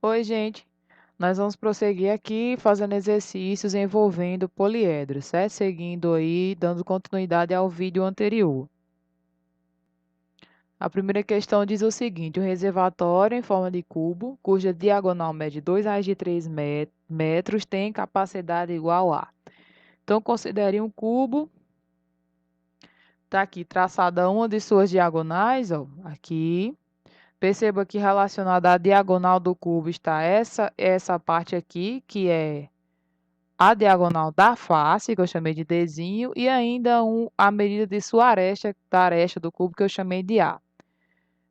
Oi, gente. Nós vamos prosseguir aqui fazendo exercícios envolvendo poliedros, certo? Seguindo aí, dando continuidade ao vídeo anterior. A primeira questão diz o seguinte: um reservatório em forma de cubo, cuja diagonal mede 2 raios de 3 metros, tem capacidade igual a. Então, considere um cubo. Está aqui traçada uma de suas diagonais, ó, aqui. Perceba que relacionada à diagonal do cubo está essa parte aqui, que é a diagonal da face, que eu chamei de Dzinho, e ainda a medida de sua aresta, da aresta do cubo, que eu chamei de A.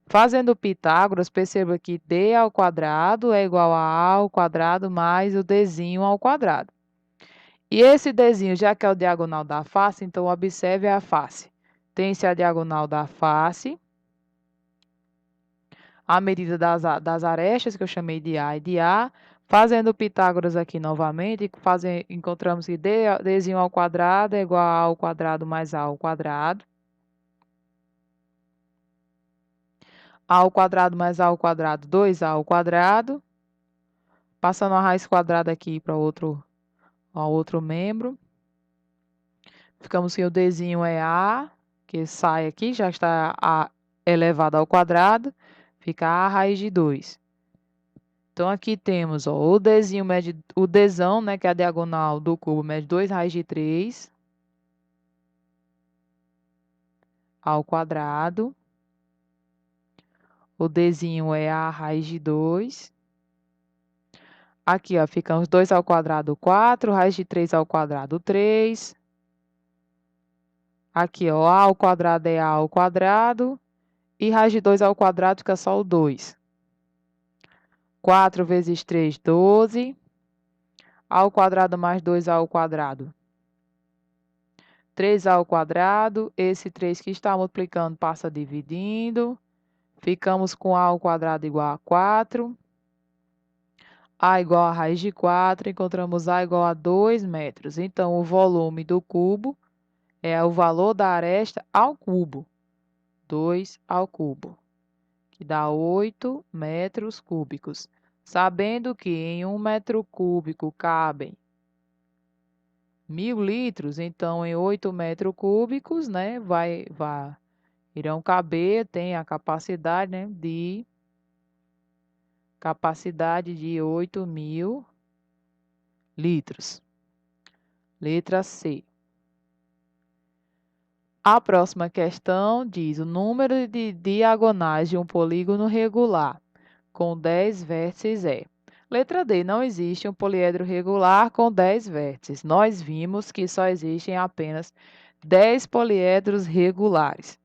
Fazendo Pitágoras, perceba que D ao quadrado é igual a A ao quadrado mais o Dzinho ao quadrado. E esse Dzinho, já que é o diagonal da face, então observe a face. Tem-se a diagonal da face, a medida das arestas, que eu chamei de A e de A. Fazendo Pitágoras aqui novamente, encontramos que Dzinho ao quadrado é igual a ao quadrado mais A ao quadrado. A ao quadrado mais A ao quadrado, 2A ao quadrado. Passando a raiz quadrada aqui para outro membro. Ficamos que o Dzinho é A, que sai aqui, já está A elevado ao quadrado. Fica A raiz de 2. Então, aqui temos, ó, o Dzinho mede, o Dzão, né, que é a diagonal do cubo, mede 2 raiz de 3 ao quadrado. O Dzinho é A raiz de 2. Aqui, ó, ficamos 2 ao quadrado, 4, raiz de 3 ao quadrado, 3. Aqui, ó, A ao quadrado é A ao quadrado. E raiz de 2 ao quadrado fica só o 2. 4 vezes 3, 12. A ao quadrado mais 2A ao quadrado. 3A ao quadrado. Esse 3 que está multiplicando passa dividindo. Ficamos com A ao quadrado igual a 4. A igual a raiz de 4. Encontramos A igual a 2 metros. Então, o volume do cubo é o valor da aresta ao cubo. 2 ao cubo, que dá 8 metros cúbicos. Sabendo que em 1 metro cúbico cabem 1.000 litros, então em 8 metros cúbicos, né, irão caber, tem a capacidade, né, de 8.000 litros. Letra C. A próxima questão diz o número de diagonais de um polígono regular com 10 vértices é. Letra D. Não existe um poliedro regular com 10 vértices. Nós vimos que só existem apenas 10 poliedros regulares.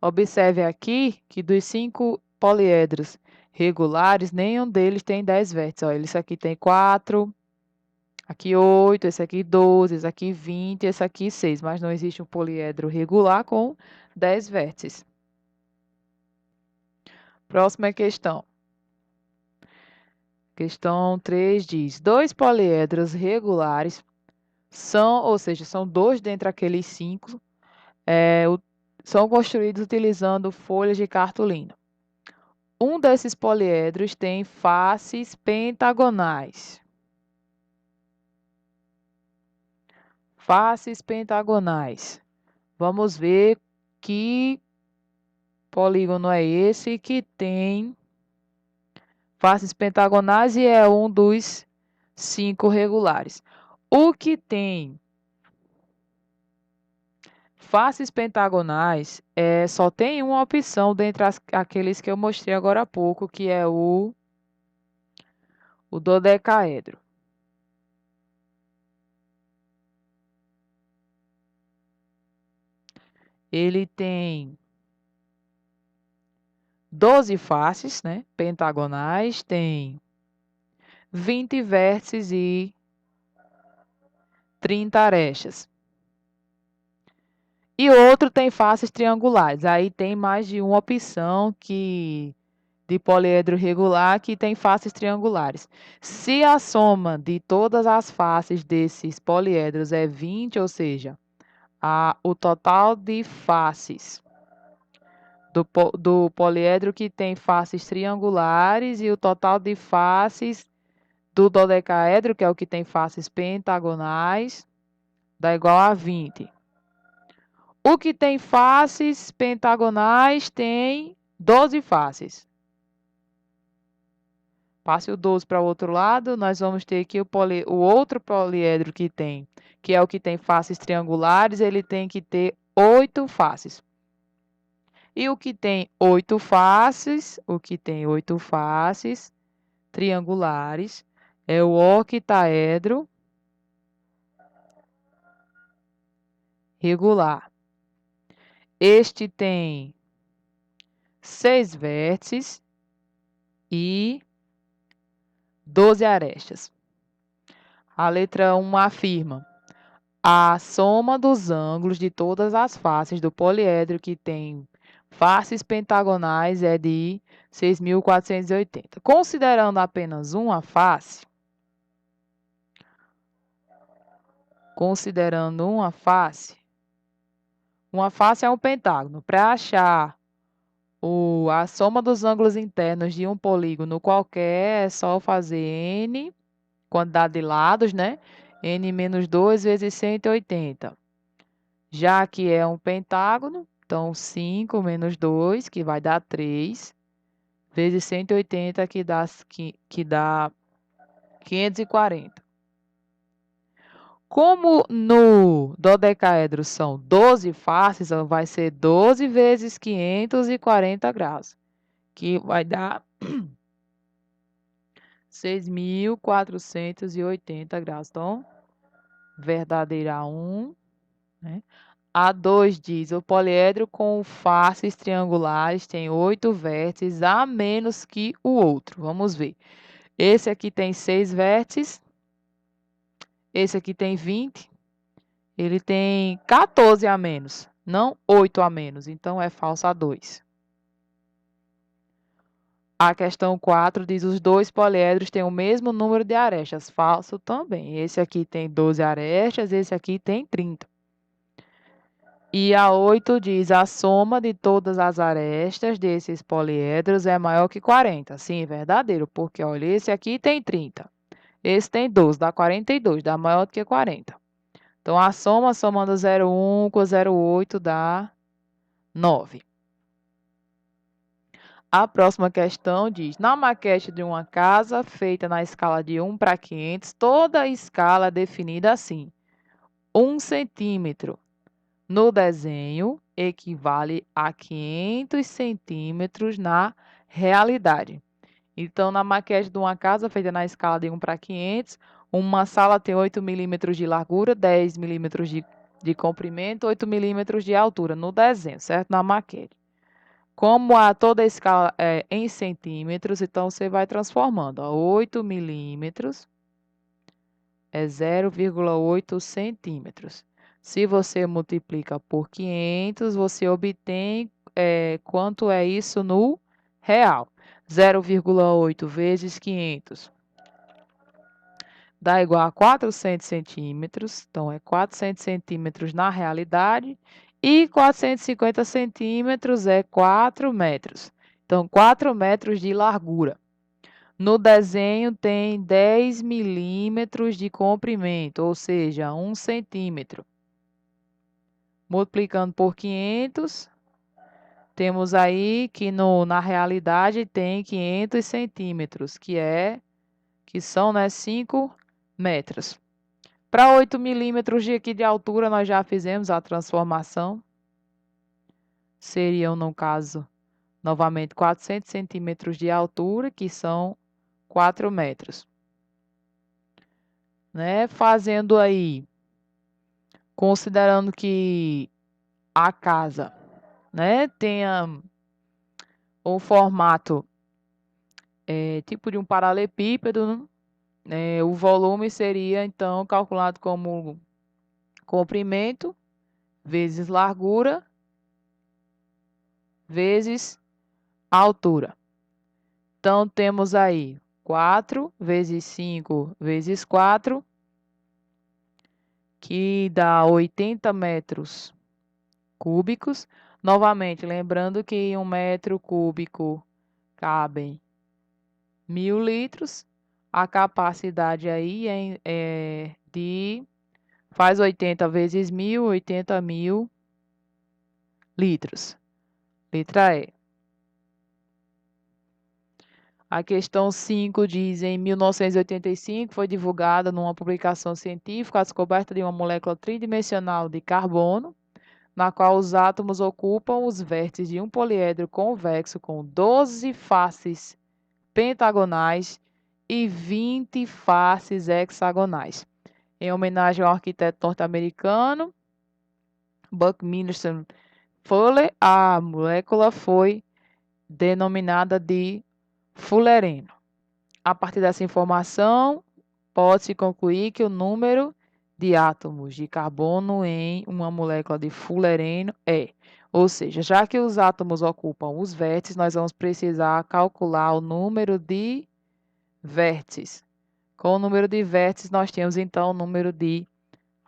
Observe aqui que dos 5 poliedros regulares, nenhum deles tem 10 vértices. Olha, esse aqui tem 4, aqui 8, esse aqui 12, esse aqui 20, esse aqui 6. Mas não existe um poliedro regular com 10 vértices. Próxima questão. Questão 3 diz: dois poliedros regulares são 2 dentre aqueles 5, são construídos utilizando folhas de cartolina. Um desses poliedros tem faces pentagonais. Faces pentagonais. Vamos ver que polígono é esse que tem faces pentagonais e é um dos 5 regulares. O que tem faces pentagonais só tem uma opção dentre aqueles que eu mostrei agora há pouco, que é o dodecaedro. Ele tem 12 faces, né, pentagonais, tem 20 vértices e 30 arestas. E outro tem faces triangulares. Aí tem mais de uma opção de poliedro regular que tem faces triangulares. Se a soma de todas as faces desses poliedros é 20, ou seja, o total de faces do poliedro que tem faces triangulares e o total de faces do dodecaedro, que é o que tem faces pentagonais, dá igual a 20. O que tem faces pentagonais tem 12 faces. Passe o 12 para o outro lado, nós vamos ter aqui o outro poliedro que é o que tem faces triangulares, ele tem que ter 8 faces. E o que tem 8 faces, triangulares, é o octaedro regular. Este tem 6 vértices e 12 arestas. A letra 1 afirma: a soma dos ângulos de todas as faces do poliedro que tem faces pentagonais é de 6.480. Considerando apenas uma face, uma face é um pentágono. Para achar a soma dos ângulos internos de um polígono qualquer, é só fazer n, quantidade de lados, né? N menos 2 vezes 180. Já que é um pentágono, então 5 menos 2, que vai dar 3, vezes 180, que dá 540. Como no dodecaedro são 12 faces, vai ser 12 vezes 540 graus, que vai dar 6.480 graus. Então, verdadeira 1, né? A 2 diz, o poliedro com faces triangulares tem 8 vértices a menos que o outro. Vamos ver. Esse aqui tem 6 vértices, esse aqui tem 20, ele tem 14 a menos, não 8 a menos, então é falso a 2. A questão 4 diz, os dois poliedros têm o mesmo número de arestas. Falso também. Esse aqui tem 12 arestas, esse aqui tem 30. E a 8 diz, a soma de todas as arestas desses poliedros é maior que 40. Sim, verdadeiro, porque olha, esse aqui tem 30. Esse tem 12, dá 42, dá maior do que 40. Então, a soma, somando 0,1 com 0,8, dá 9. A próxima questão diz, na maquete de uma casa feita na escala de 1 para 500, toda a escala é definida assim. 1 centímetro no desenho equivale a 500 centímetros na realidade. Então, na maquete de uma casa feita na escala de 1 para 500, uma sala tem 8 milímetros de largura, 10 milímetros de comprimento, 8 milímetros de altura no desenho, certo? Na maquete. Como toda a escala é em centímetros, então você vai transformando. 8 milímetros é 0,8 centímetros. Se você multiplica por 500, você obtém quanto é isso no real. 0,8 vezes 500 dá igual a 400 centímetros. Então, é 400 centímetros na realidade. E 450 centímetros é 4 metros. Então, 4 metros de largura. No desenho tem 10 milímetros de comprimento, ou seja, 1 centímetro. Multiplicando por 500, temos aí que na realidade tem 500 centímetros, que são 5 metros. Para 8 milímetros aqui de altura, nós já fizemos a transformação. Seriam, no caso, novamente 400 centímetros de altura, que são 4 metros. Né? Fazendo aí, considerando que a casa, né, tenha um formato tipo de um paralelepípedo, né? O volume seria, então, calculado como comprimento vezes largura vezes altura. Então, temos aí 4 vezes 5 vezes 4, que dá 80 metros cúbicos. Novamente, lembrando que em 1 metro cúbico cabem 1.000 litros. A capacidade aí faz 80 vezes 1.000, 80.000 litros. Letra E. A questão 5 diz: em 1985 foi divulgada numa publicação científica a descoberta de uma molécula tridimensional de carbono, na qual os átomos ocupam os vértices de um poliedro convexo com 12 faces pentagonais e 20 faces hexagonais. Em homenagem ao arquiteto norte-americano Buckminster Fuller, a molécula foi denominada de fullereno. A partir dessa informação, pode-se concluir que o número de átomos de carbono em uma molécula de fullereno ou seja, já que os átomos ocupam os vértices, nós vamos precisar calcular o número de vértices. Com o número de vértices, nós temos então o número de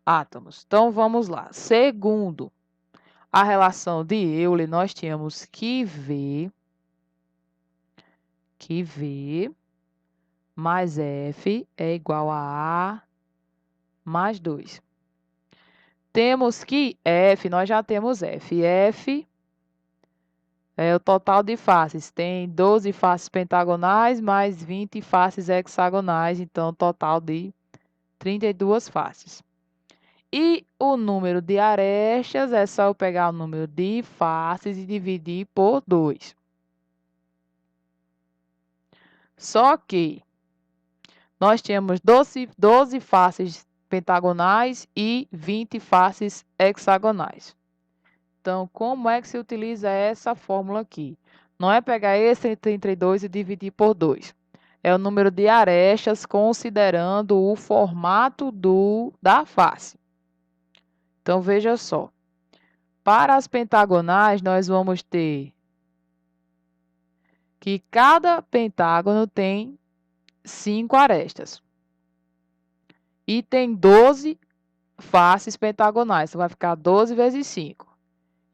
átomos. Então, vamos lá. Segundo a relação de Euler, nós tínhamos que V mais F é igual a mais 2. Temos que F, nós já temos F. F é o total de faces. Tem 12 faces pentagonais mais 20 faces hexagonais, então total de 32 faces. E o número de arestas é só eu pegar o número de faces e dividir por 2. Só que nós temos 12 faces pentagonais e 20 faces hexagonais. Então, como é que se utiliza essa fórmula aqui? Não é pegar esse 32 e dividir por 2. É o número de arestas considerando o formato da face. Então, veja só. Para as pentagonais, nós vamos ter que cada pentágono tem 5 arestas. E tem 12 faces pentagonais. Então, vai ficar 12 vezes 5.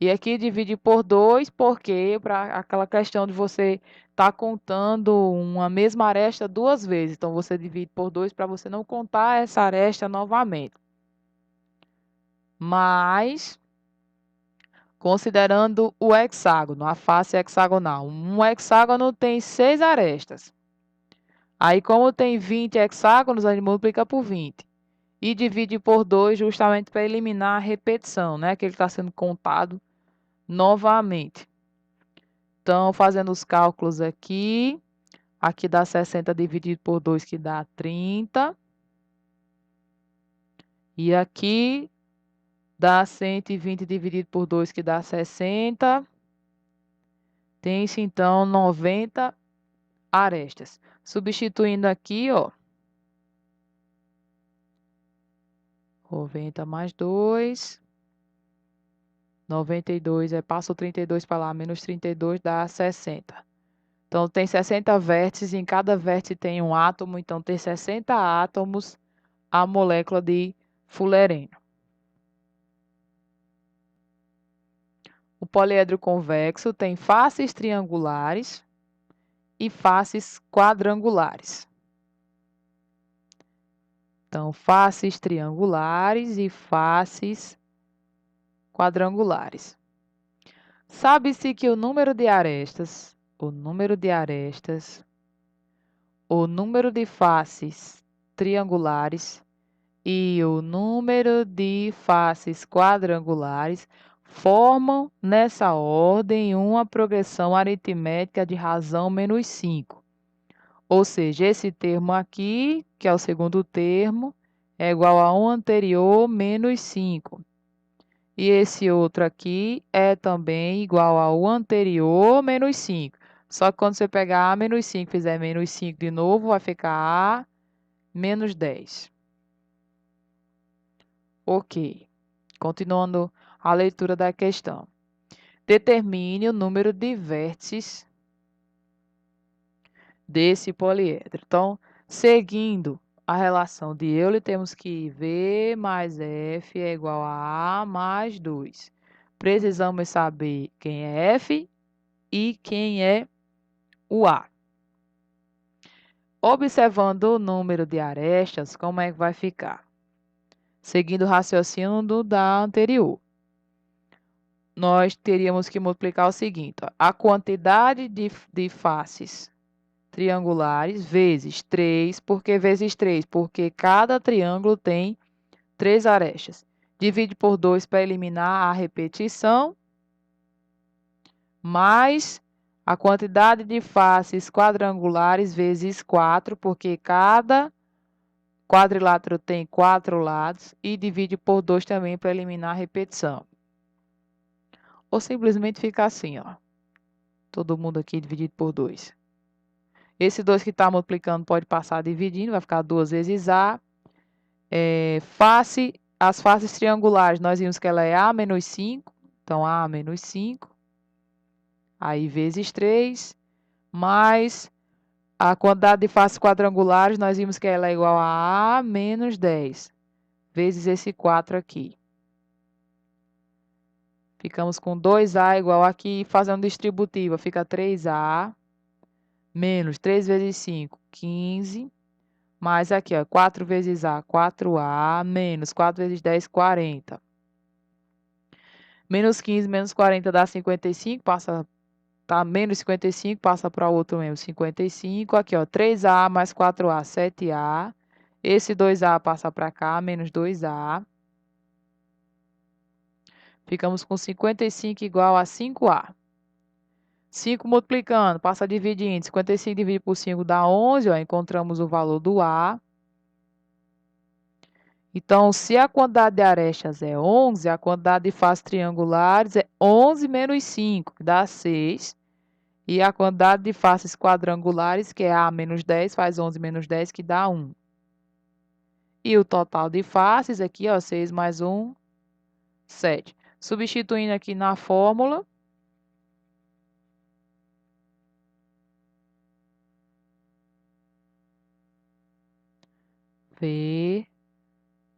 E aqui divide por 2, porque para aquela questão de você estar contando uma mesma aresta 2 vezes. Então, você divide por 2 para você não contar essa aresta novamente. Mas, considerando o hexágono, a face hexagonal. Um hexágono tem 6 arestas. Aí, como tem 20 hexágonos, a gente multiplica por 20. E divide por 2 justamente para eliminar a repetição, né? Que ele está sendo contado novamente. Então, fazendo os cálculos aqui dá 60 dividido por 2, que dá 30. E aqui dá 120 dividido por 2, que dá 60. Tem-se, então, 90 arestas. Substituindo aqui, ó. 90 mais 2. 92, passa o 32 para lá, menos 32 dá 60. Então, tem 60 vértices, e em cada vértice tem um átomo, então tem 60 átomos a molécula de fullereno. O poliedro convexo tem faces triangulares e faces quadrangulares. Então, faces triangulares e faces quadrangulares. Sabe-se que o número de faces triangulares e o número de faces quadrangulares formam, nessa ordem, uma progressão aritmética de razão menos 5. Ou seja, esse termo aqui, que é o segundo termo, é igual a um anterior menos 5. E esse outro aqui é também igual ao anterior menos 5. Só que quando você pegar A menos 5 e fizer menos 5 de novo, vai ficar A menos 10. Ok. Continuando a leitura da questão. Determine o número de vértices desse poliedro. Então, seguindo a relação de Euler, temos que V mais F é igual a A mais 2. Precisamos saber quem é F e quem é o A. Observando o número de arestas, como é que vai ficar? Seguindo o raciocínio da anterior. Nós teríamos que multiplicar o seguinte, ó, a quantidade de faces triangulares vezes 3, por que vezes 3? Porque cada triângulo tem 3 arestas. Divide por 2 para eliminar a repetição, mais a quantidade de faces quadrangulares vezes 4, porque cada quadrilátero tem 4 lados, e divide por 2 também para eliminar a repetição. Ou simplesmente fica assim, ó. Todo mundo aqui dividido por 2. Esse 2 que está multiplicando pode passar dividindo, vai ficar 2 vezes A. As faces triangulares, nós vimos que ela é A menos 5. Então, A menos 5. Aí, vezes 3. Mais a quantidade de faces quadrangulares, nós vimos que ela é igual a A menos 10. Vezes esse 4 aqui. Ficamos com 2A igual aqui, fazendo distributiva, fica 3A, menos 3 vezes 5, 15, mais aqui, ó, 4 vezes A, 4A, menos 4 vezes 10, 40. Menos 15, menos 40 dá 55, passa, tá, menos 55, passa para o outro mesmo, 55. Aqui, ó, 3A mais 4A, 7A. Esse 2A passa para cá, menos 2A. Ficamos com 55 igual a 5A. 5 multiplicando, passa dividindo. 55 dividido por 5 dá 11, ó, encontramos o valor do A. Então, se a quantidade de arestas é 11, a quantidade de faces triangulares é 11 menos 5, que dá 6. E a quantidade de faces quadrangulares, que é A menos 10, faz 11 menos 10, que dá 1. E o total de faces aqui, ó, 6 mais 1, 7. Substituindo aqui na fórmula, V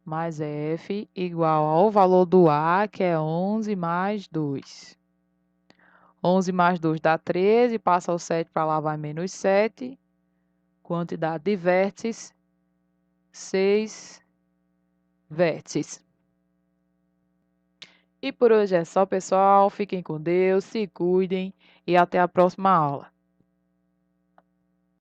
mais F igual ao valor do A, que é 11 mais 2. 11 mais 2 dá 13, passa o 7 para lá, vai menos 7. Quantidade de vértices, 6 vértices. E por hoje é só, pessoal. Fiquem com Deus, se cuidem e até a próxima aula.